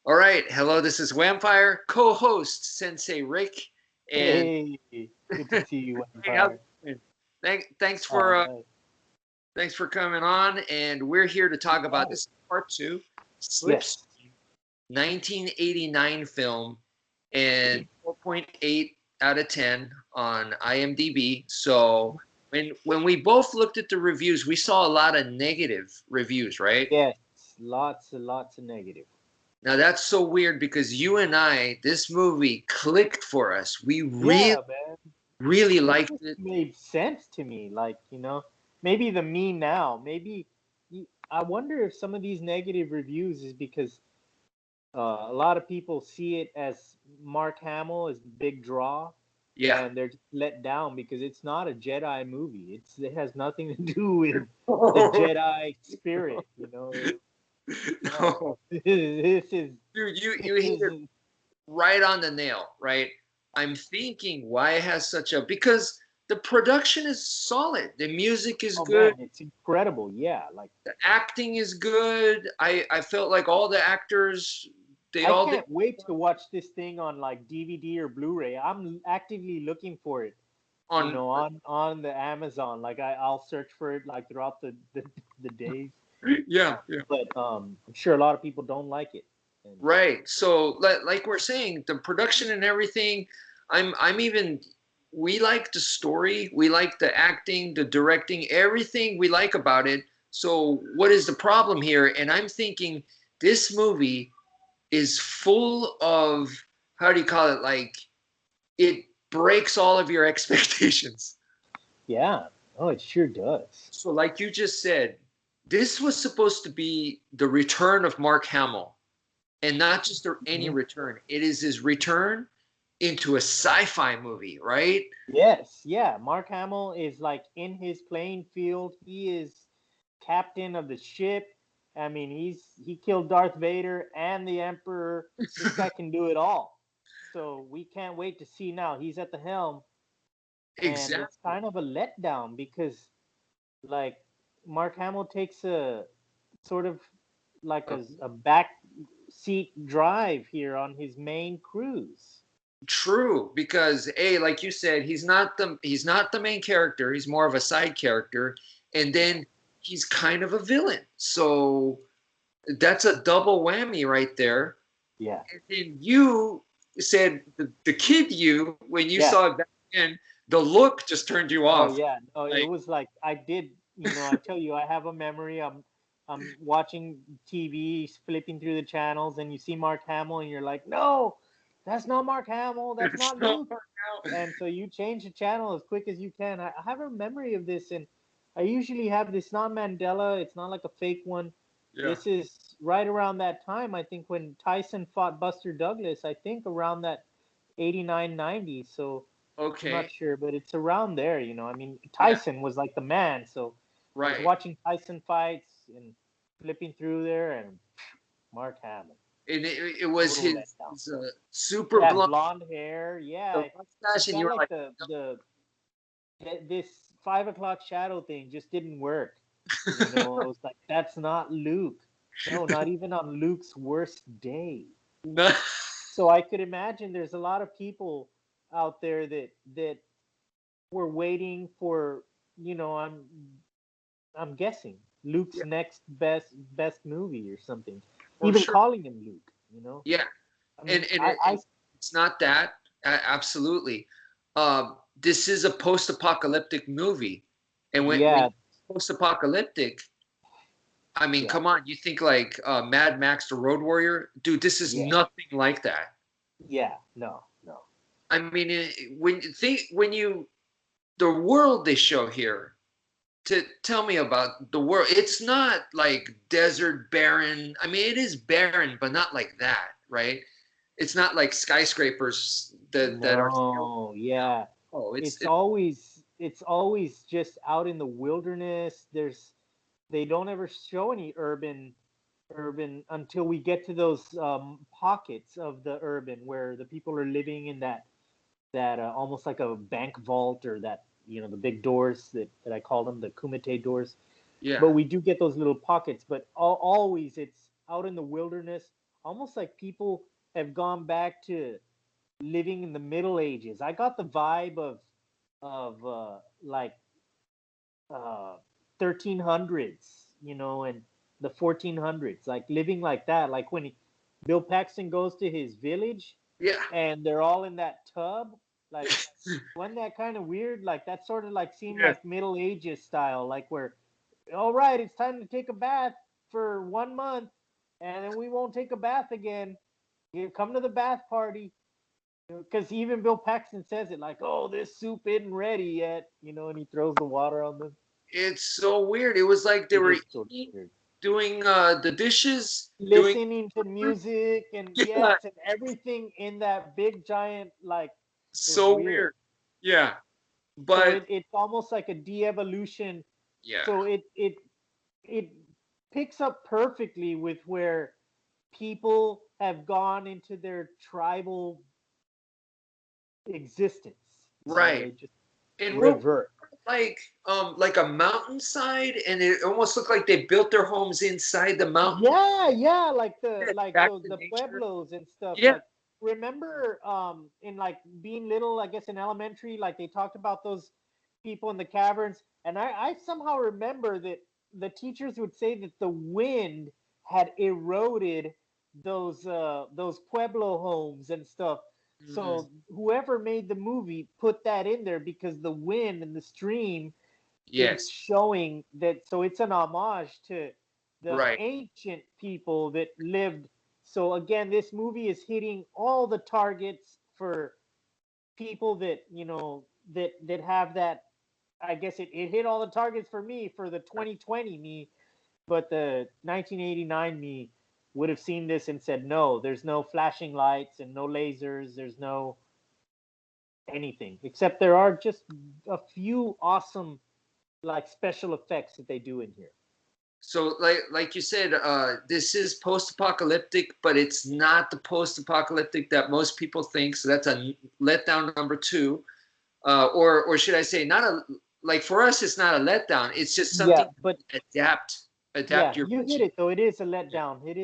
All right. Hello, this is Wmpyr, co-host Sensei Rick, and Hey, good to see you, hey, how's Empire. it going? Thanks Oh, for nice. thanks for coming on, and we're here to talk about Yeah. this part two, Slipstream, Yes. 1989 film, and 4.8 out of 10 on IMDb. So when we both looked at the reviews, we saw a lot of negative reviews, right? Yes. Lots and lots of negative. Now that's so weird because you and I, this movie clicked for us. We really, Yeah, man. really It liked just it. made sense to me. Like, maybe the me now, maybe I wonder if some of these negative reviews is because a lot of people see it as Mark Hamill as the big draw, Yeah. and they're just let down because it's not a Jedi movie. It has nothing to do with the Jedi spirit, No, No, this is dude, you this hit it is right on the nail, right? I'm thinking why it has such a because the production is solid, the music is oh good, man, it's incredible. Yeah, like the acting is good. I felt like all the actors they I all did. can't wait to watch this thing on like DVD or Blu-ray. I'm actively looking for it, On on the Amazon. Like I'll search for it like throughout the days. yeah, yeah. But I'm sure a lot of people don't like it. And Right. So like we're saying, the production and everything, I'm even we like the story, we like the acting, the directing, everything we like about it. So what is the problem here? And I'm thinking this movie is full of how do you call it? Like it breaks all of your expectations. yeah, oh, it sure does. So like you just said, this was supposed to be the return of Mark Hamill. And not just any Mhm. return. It is his return into a sci-fi movie, right? Yes, yeah. Mark Hamill is like in his playing field. He is captain of the ship. I mean, he killed Darth Vader and the Emperor. This guy can do it all. So we can't wait to see now. He's at the helm, and it's Exactly. kind of a letdown because like Mark Hamill takes a sort of like a back seat drive here on his main cruise. True, because like you said, he's not the main character. He's more of a side character, and Yeah. then he's kind of a villain. So that's a double whammy right there. Yeah. And then you said the kid you when you Yeah. saw it back then, the look just turned you Oh off. yeah, no, it Like was like I did, I tell you, I have a memory. I'm watching TV, flipping through the channels, and you see Mark Hamill, and you're like, no, that's not Mark Hamill, that's it's not not Luke. now. And so you change the channel as quick as you can. I have a memory of this, and I usually have this not Mandela, it's not like a fake one. Yeah. This is right around that time, I think, when Tyson fought Buster Douglas, I think around that 89, 90. So I'm not Okay. sure, but it's around there, I mean, Yeah. Tyson was like the man. So I was Right. watching Tyson fights and flipping through there, and Mark Hamill, And it was total his, letdown. his super That blonde blonde hair, the yeah, it mustache, and you felt were like like, this 5 o'clock shadow thing just didn't work. I was like, that's not Luke. No, not even on Luke's worst day. no. So I could imagine there's a lot of people out there that were waiting for, I'm guessing Luke's Yeah, next best movie or something. for Even sure. calling him Luke. Yeah, I and mean, and, I it, I and it's not that absolutely. This is a post-apocalyptic movie, and when yeah, post-apocalyptic, I mean, yeah, come on, you think like Mad Max: The Road Warrior, dude. This is yeah, nothing like that. yeah. No, no. I mean, when you the world they show here to tell me about the world. It's not like desert barren. I mean, it is barren, but not like that, right? It's not like skyscrapers that are still. No, yeah. Oh, It's always just out in the wilderness. They don't ever show any urban until we get to those pockets of the urban where the people are living in that almost like a bank vault, or that the big doors that I call them, the kumite doors. yeah, But we do get those little pockets, but always it's out in the wilderness almost like people have gone back to living in the Middle Ages. I got the vibe of like uh 1300s, and the 1400s, like living like that, like when Bill Paxton goes to his village Yeah. and they're all in that tub, like wasn't that kind of weird? Like that sort of like seemed Yes. like Middle Ages style, like where all right, it's time to take a bath for 1 month, and then we won't take a bath again. You come to the bath party, because even Bill Paxton says it like, "Oh, this soup isn't ready yet," and he throws the water on them. It's so weird. It was like they It were is sort of eating, weird. doing the dishes, doing Listening to music and yeah, yes, and everything in that big giant like it was so weird. weird. Yeah, So but it's almost like a de-evolution. yeah, So it picks up perfectly with where people have gone into their tribal existence. right. They just And we're revert. like a mountainside, and it almost looked like they built their homes inside the mountain. Yeah, yeah, like the like Back those to the nature. pueblos and stuff. Yeah. Like remember in like being little, I guess in elementary, like they talked about those people in the caverns, and I somehow remember that the teachers would say that the wind had eroded those pueblo homes and stuff. Mhm. So whoever made the movie put that in there because the wind and the stream is Yes. showing that, so it's an homage to the Right. ancient people that lived. So again, this movie is hitting all the targets for people that that have that. I guess it hit all the targets for me, for the 2020 me, but the 1989 me would have seen this and said, no, there's no flashing lights and no lasers, there's no anything, except there are just a few awesome like special effects that they do in here. So like you said, this is post-apocalyptic, but it's not the post-apocalyptic that most people think. So that's a letdown number two, or should I say, not a like for us, it's not a letdown. It's just Yeah, something but to adapt yeah, your you hit vision. it though. It is a Yeah. letdown. It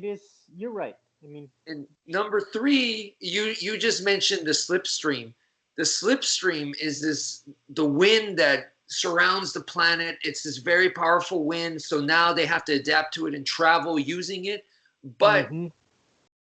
is. You're right. I mean, And number three, you just mentioned the slipstream. The slipstream is the wind that surrounds the planet. It's this very powerful wind. So now they have to adapt to it and travel using it. But hmm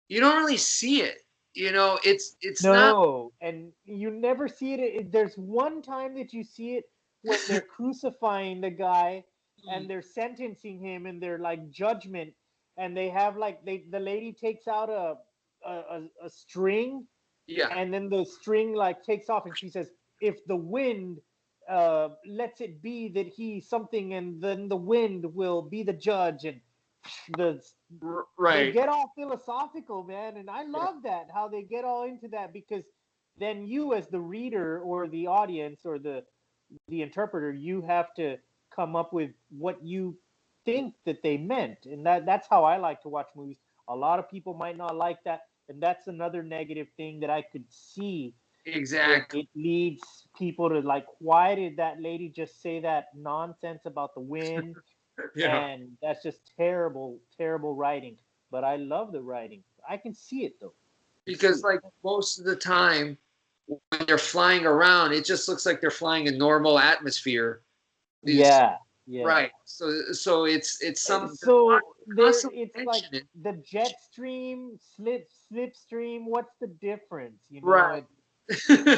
you don't really see it. It's not. no, and you never see it. There's one time that you see it when they're crucifying the guy and they're sentencing him and they're like judgment, and they have like the lady takes out a string, Yeah, and then the string like takes off and she says, if the wind lets it be that he something, and then the wind will be the judge, and the they right. get all philosophical, man, and I Yeah. love that how they get all into that, because then you as the reader or the audience or the interpreter, you have to come up with what you think that they meant, and that's how I like to watch movies. A lot of people might not like that, and that's another negative thing that I could see, that Exactly. it leads people to like, why did that lady just say that nonsense about the wind? Yeah. And that's just terrible, terrible writing. But I love the writing. I can see it though. I can see Because it. like most of the time when they're flying around, it just looks like they're flying in normal atmosphere. Is Yeah, yeah. right. So it's some So there, constantly it's like mention it. the jet stream, slipstream. What's the difference? Right.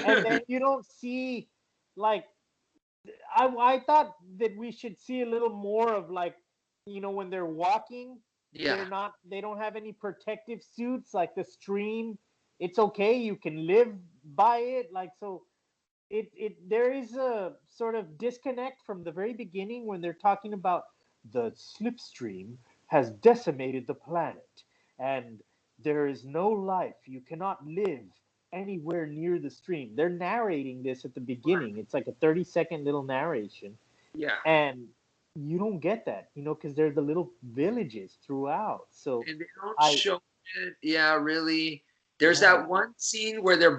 And then you don't see like I thought that we should see a little more of like, when they're walking, Yeah. they don't have any protective suits like the stream. It's okay, you can live by it. Like, so it there is a sort of disconnect from the very beginning when they're talking about the slipstream has decimated the planet, and there is no life, you cannot live anywhere near the stream. They're narrating this at the beginning. It's like a 30-second little narration, Yeah. and you don't get that, because they're the little villages throughout. So And they don't I show it. Yeah, really. There's yeah, that one scene where they're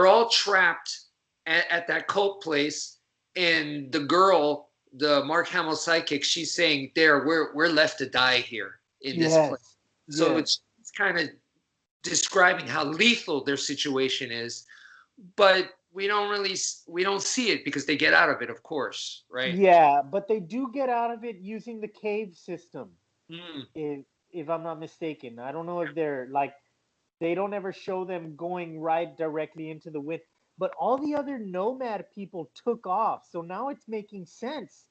all trapped at that cult place, and the girl, the Mark Hamill psychic, she's saying, "There, we're left to die here in this place." yes, So Yes. it's kind of describing how lethal their situation is, but we don't see it because they get out of it, of course, right? Yeah, but they do get out of it using the cave system. Mm, If if I'm not mistaken, I don't know if they're like they don't ever show them going right directly into the wind. But all the other nomad people took off, so now it's making sense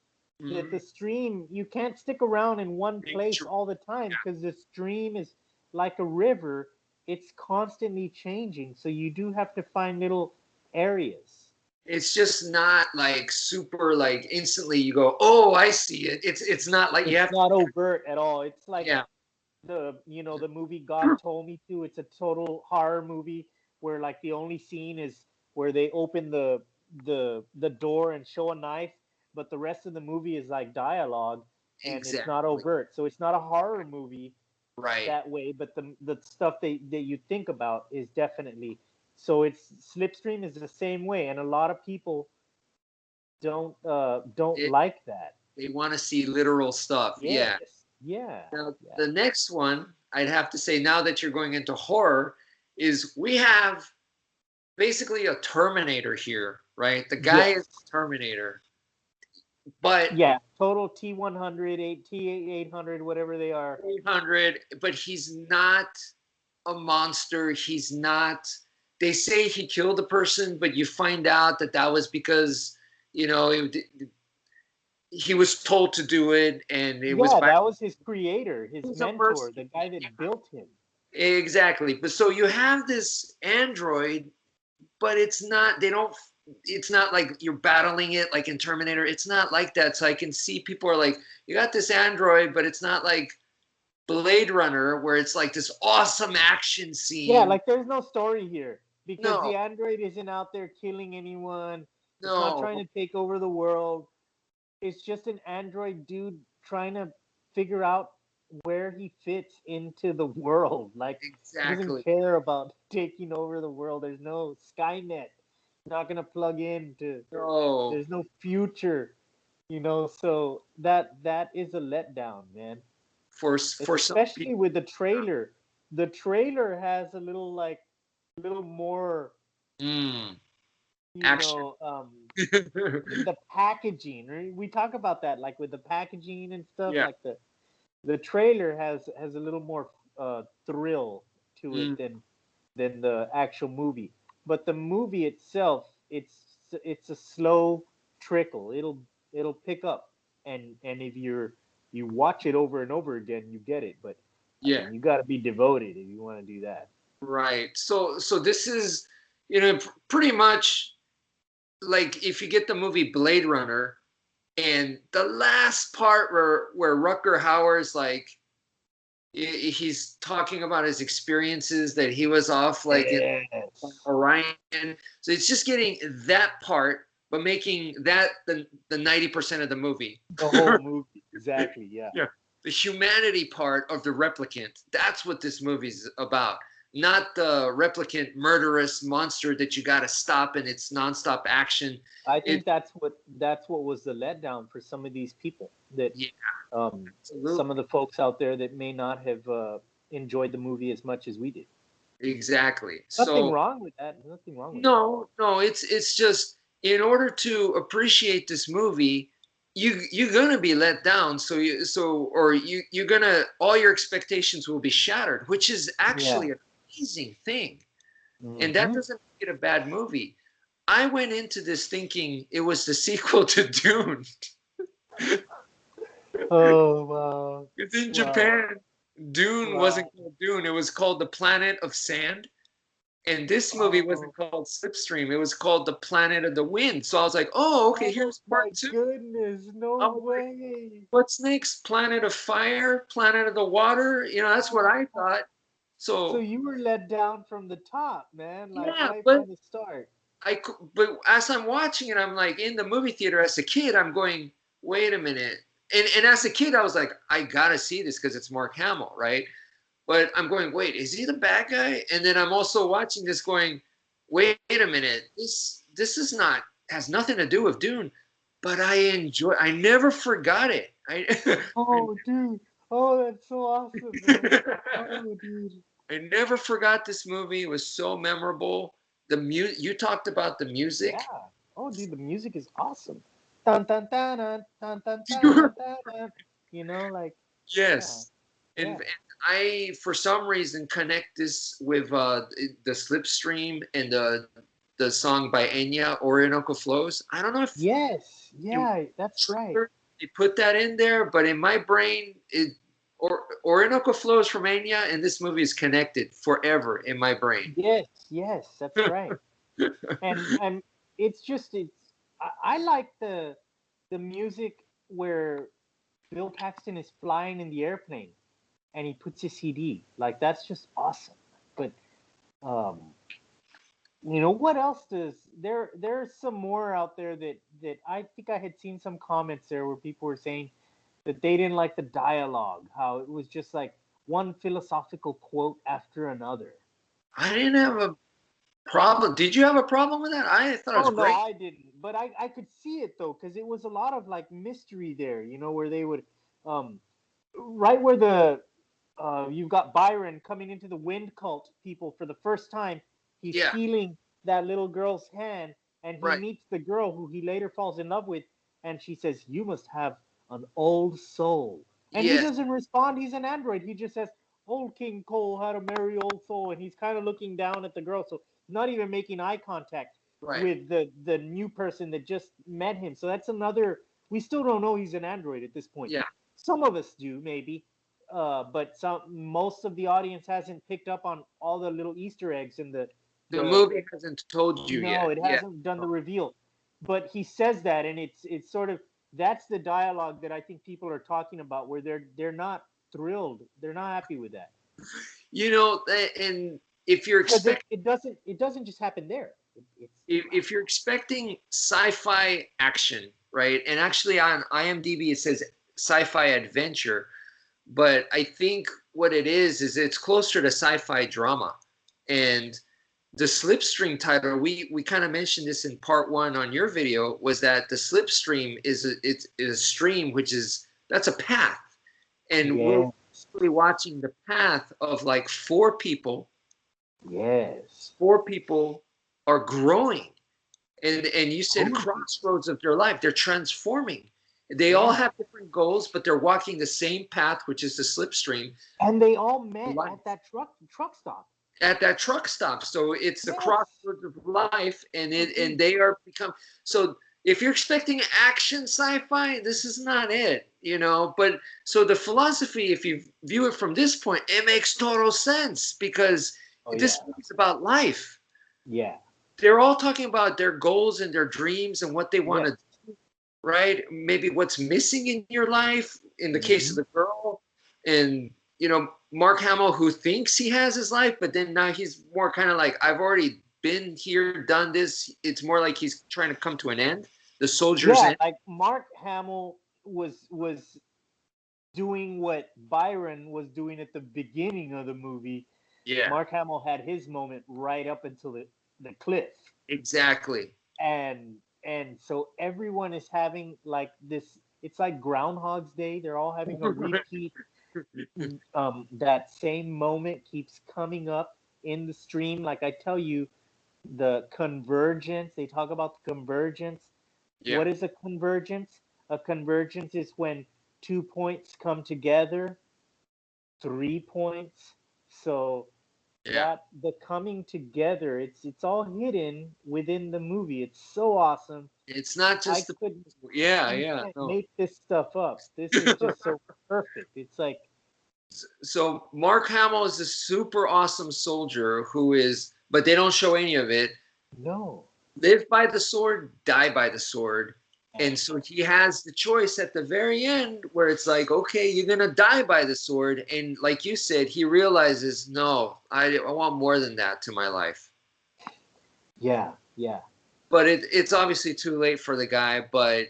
that the mm, stream you can't stick around in one place nature. all the time because the stream is like a river. It's constantly changing, so you do have to find little areas. It's just not like super like instantly you go, oh, I see it. It's not like you It's have to. not overt at all. It's like Yeah, the movie God Told Me To. It's a total horror movie where like the only scene is where they open the door and show a knife, but the rest of the movie is like dialogue and it's not exactly. overt. So it's not a horror movie Right. that way, but the stuff that you think about is definitely. So it's Slipstream is the same way, and a lot of people don't It, like that. they want to see literal stuff. Yeah. Yes, yeah, Now, yeah, the next one, I'd have to say, now that you're going into horror, is we have basically a Terminator here, right? The guy is yes. the Terminator, but Yeah, total T100, T800, whatever they are. 800, but he's not a monster. He's not. They say he killed a person, but you find out that that was because you know he was told to do it, and it was Yeah, by that was his creator, his a mentor, mercy. the guy that built him. Exactly. But so you have this android, but it's not. They don't. It's not like you're battling it like in Terminator. It's not like that. So I can see people are like, you got this android, but it's not like Blade Runner where it's like this awesome action Yeah, scene. like there's no story here because the No, android isn't out there killing anyone. It's not trying no, to take over the world. It's just an android dude trying to figure out where he fits into the world. Like he doesn't exactly. care about taking over the world. There's no Skynet. Not gonna plug into. No, There's no future. So that is a letdown, man. for some Especially people, with the trailer. The trailer has a little more, mm, you action. know, the packaging. Right? We talk about that, like with the packaging and stuff. Yeah. Like the trailer has a little more thrill to it Mm, than the actual movie. But the movie itself, it's a slow trickle. It'll pick up, and if you watch it over and over again, you get it. But I yeah. mean, you got to be devoted if you want to do that. Right. So this is, pretty much like if you get the movie Blade Runner and the last part where Rutger Hauer's like he's talking about his experiences that he was off like in Yes, Orion. So it's just getting that part, but making that the 90% of the movie. the whole movie. Exactly. Yeah. Yeah. The humanity part of the replicant. That's what this movie's about. Not the replicant murderous monster that you got to stop and it's nonstop action. I It think that's what was the letdown for some of these people that Yeah, some of absolutely. the folks out there that may not have enjoyed the movie as much as we did. Exactly. Nothing So wrong with that. Nothing wrong with that. no, it's just in order to appreciate this movie, you're gonna be let down. You're gonna all your expectations will be shattered, which is Yeah. actually an amazing thing, and that Hmm. doesn't make it a bad movie. I went into this thinking it was the sequel to Dune. Oh wow, It's in wow, Japan. Dune wasn't wow, called Dune. It was called The Planet of Sand. And this movie wasn't oh, called Slipstream. It was called The Planet of the Wind. So I was like, oh, okay, oh here's my part two. goodness, no I was like, way. what's next? Planet of Fire? Planet of the Water? That's what I Oh, thought. so So you were let down from the top, man, like yeah, right but from the start. but as I'm watching it, I'm like in the movie theater as a kid, I'm going, wait a minute. And as a kid, I was like, I gotta see this because it's Mark Hamill, right? But I'm going, wait, is he the bad guy? And then I'm also watching this going, wait a minute, this is not has nothing to do with Dune, but I never forgot it. I Oh, dude. Oh, that's so awesome, man. Oh, dude. I never forgot this movie. It was so memorable. You talked about the Yeah. music. Oh, dude, the music is awesome. Dun dun dun dun dun dun dun dun dun. Like, yeah, Yes. yeah. And I, for some reason, connect this with the Slipstream and the song by Enya, Orinoco Flows. I don't know if Yes, in yeah, that's right. they put that in there, but in my brain, Orinoco Flows from Enya and this movie is connected forever in my brain. Yes, yes, that's right. And I like the music where Bill Paxton is flying in the airplane and he puts his CD. Like that's just awesome. But um, what else does there's some more out there that I think I had seen some comments there where people were saying that they didn't like the dialogue, how it was just like one philosophical quote after another. I didn't have a problem. Did you have a problem with that? I thought it Oh was no, great. I didn't. But I could see it though, because it was a lot of like mystery there, where they would um right where the you've got Byron coming into the wind cult people for the first time. He's Yeah, feeling that little girl's hand, and he right. meets the girl who he later falls in love with, and she says, "You must have an old soul." And he Yes, doesn't respond. He's an android. He just says, "Old King Cole had a merry old soul," and he's kind of looking down at the girl, so he's not even making eye contact right. with the new person that just met him. So that's another. We still don't know he's an android at this point. Yeah. Some of us do, maybe, but most of the audience hasn't picked up on all the little Easter eggs in The the movie hasn't told you no, yet. it Yeah. hasn't done the reveal. But he says that, and it's sort of that's the dialogue that I think people are talking about, where they're not thrilled, they're not happy with that, And if you're because expecting it doesn't just happen there. It's if you're expecting sci-fi action, right? And actually on IMDb it says sci-fi adventure, but I think what it is it's closer to sci-fi drama. And the Slipstream title, we kind of mentioned this in part one on your video, was that the Slipstream is a stream, which is that's a path, and we're yeah, really watching the path of like yes. four people are growing, and you said Oh, crossroads of their life, they're transforming. They all yeah. have different goals, but they're walking the same path, which is the Slipstream And they all met life at that truck stop. at that truck stop. So it's the Yes. crossroads of life, Oh, and dude. they are become. So if you're expecting action sci-fi, this is not it. But so the philosophy, if you view it from this point, it makes total sense because Oh, this yeah. movie's about life. Yeah. They're all talking about their goals and their dreams and what they want Yes. to, right? Maybe what's missing in your life. In the case of Hmm. the girl, and Mark Hamill, who thinks he has his life, but then now he's more kind of like, I've already been here, done this. It's more like he's trying to come to an end. The soldier's Yeah, end. like Mark Hamill was doing what Byron was doing at the beginning of the movie. Yeah, Mark Hamill had his moment right up until the cliff. exactly. And so everyone is having like this, it's like Groundhog's Day. They're all having a repeat. That same moment keeps coming up in the stream. Like I tell you, the convergence, they talk about the convergence. Yeah, What is a convergence? A convergence is when 2 points come together, 3 points. So yeah. that the coming together, it's all hidden within the movie. It's so awesome. It's not I just the. could Yeah, You yeah. can't No. make this stuff up. This is just so perfect. It's like So Mark Hamill is a super awesome soldier who is, but they don't show any of it. no. Live by the sword, die by the sword. And so he has the choice at the very end where it's like, okay, you're going to die by the sword. And like you said, he realizes, no, I want more than that to my life. Yeah, yeah. But it's obviously too late for the guy, but,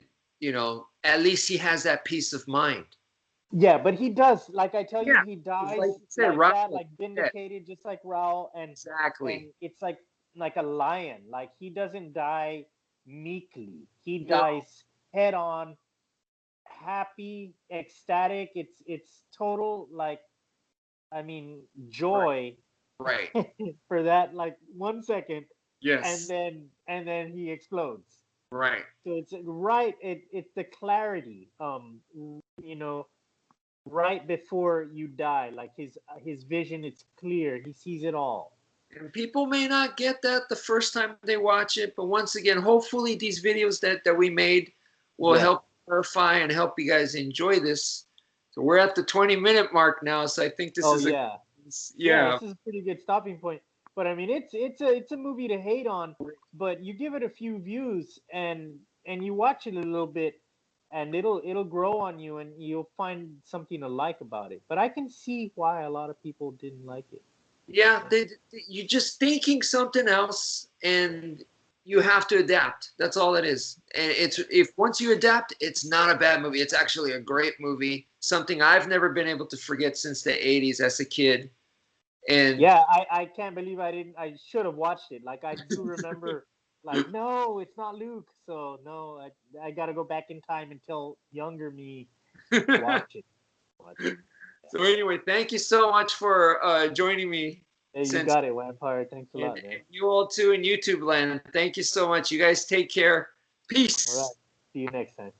at least he has that peace of mind. Yeah, but he does, like I tell you, Yeah. he It's dies like you said, like right? that, like vindicated, just like Raul, Exactly. and it's like a lion. Like he doesn't die meekly. He No, dies head on, happy, ecstatic. It's total, like, I mean, Right. joy Right. for that, like, 1 second, and Yes. then he explodes. Right. So it's right. It's the clarity. You know, right before you die, like his vision, it's clear. He sees it all. And people may not get that the first time they watch it, but once again, hopefully these videos that we made will Yeah. help clarify and help you guys enjoy this. So we're at the 20-minute mark now, so I think this Oh is a yeah. Yeah. yeah. This is a pretty good stopping point. But I mean, it's a movie to hate on, but you give it a few views and you watch it a little bit, and it'll grow on you, and you'll find something to like about it. But I can see why a lot of people didn't like it. Yeah, Yeah. you're just thinking something else, and you have to adapt. That's all it is. And it's if once you adapt, it's not a bad movie. It's actually a great movie. Something I've never been able to forget since the '80s as a kid. And Yeah, I can't believe I didn't. I should have watched it. Like I do remember, like no, it's not Luke. So no, I got to go back in time and tell younger me watch it. Watch it. so anyway, thank you so much for joining me. Hey, you Since got it, Wmpyr. Thanks a lot, man. and you all too in YouTube land. Thank you so much. You guys take care. All right. Peace. See you next time.